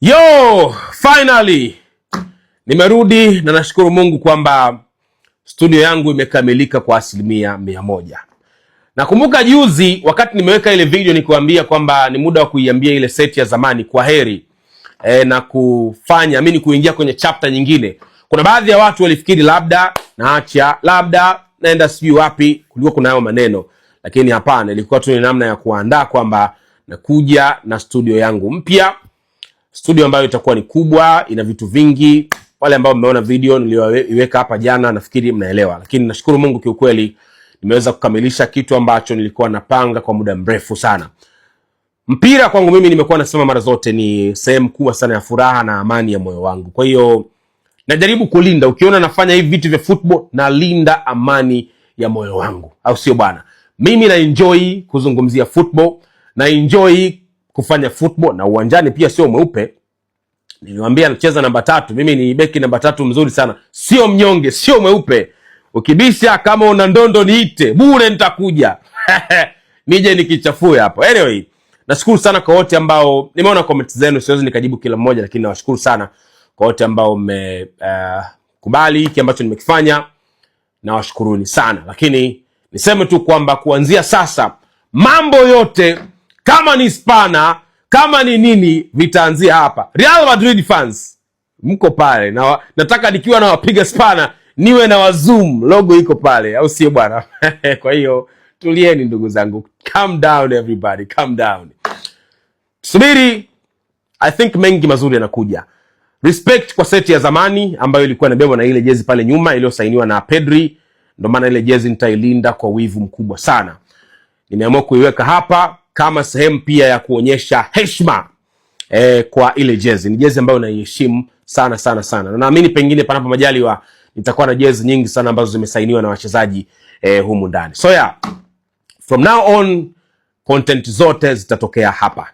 Yo, finally nimerudi na nashukuru Mungu kwamba studio yangu imekamilika kwa 100%. Nakumbuka juzi wakati nimeweka ile video nikuambia kwamba ni muda wa kuiambia ile seti ya zamani kwa heri na kufanya mimi kuingia kwenye chapter nyingine. Kuna baadhi ya watu walifikiri labda naacha, labda naenda sijui wapi, kulikuwa kuna hayo maneno, lakini hapana, ilikuwa tu ni namna ya kuandaa kwamba nakuja na studio yangu mpya. Studio ambayo itakuwa ni kubwa, ina vitu vingi. Wale ambao mmeona video niliyoiweka hapa jana nafikiri mnaelewa. Lakini nashukuru Mungu kiukweli nimeweza kukamilisha kitu ambacho nilikuwa napanga kwa muda mrefu sana. Mpira kwangu mimi nimekuwa nasema mara zote ni sehemu kubwa sana ya furaha na amani ya moyo wangu. Kwa hiyo najaribu kulinda, ukiona nafanya hivi vitu vya football na linda amani ya moyo wangu. Au sio bwana? Mimi na enjoy kuzungumzia football, na enjoy kufanya football, na uwanjani pia sio mweupe. Niliwaambia nacheza namba 3. Mimi ni beki namba 3 mzuri sana. Sio mnyonge, sio mweupe. Ukibisha kama una ndondo niite, bure nitakuja. Nije nikichafue hapo. Anyway, nashukuru sana kwa wote ambao nimeona comments zenu, siwezi nikajibu kila mmoja, lakini nawashukuru sana kwa wote ambao kubali hiki ambacho nimekifanya. Nawashukuruni sana. Lakini niseme tu kwamba kuanzia sasa mambo yote kama ni spana, kama ni nini, vitaanzia hapa. Real Madrid fans, mko pale. Na nataka nikiwa na wapiga spana niwe na wazoom, logo iko pale, au sio bwana? Kwa hiyo tulieni ndugu zangu. Calm down everybody, calm down. Subiri, I think mengi mazuri yanakuja. Respect kwa seti ya zamani ambayo ilikuwa inabebwa na ile jezi pale nyuma iliyosainiwa na Pedri. Ndio maana ile jezi nitailinda kwa wivu mkubwa sana. Nimeamua kuiweka hapa kama sehemu pia ya kuonyesha heshima kwa ile jezi. Ni jezi ambayo naiheshimu sana sana sana. Na naamini pengine panapo majaliwa nitakuwa na jezi nyingi sana ambazo zimesainiwa na wachezaji humu ndani. So yeah, from now on content zote zitatokea hapa.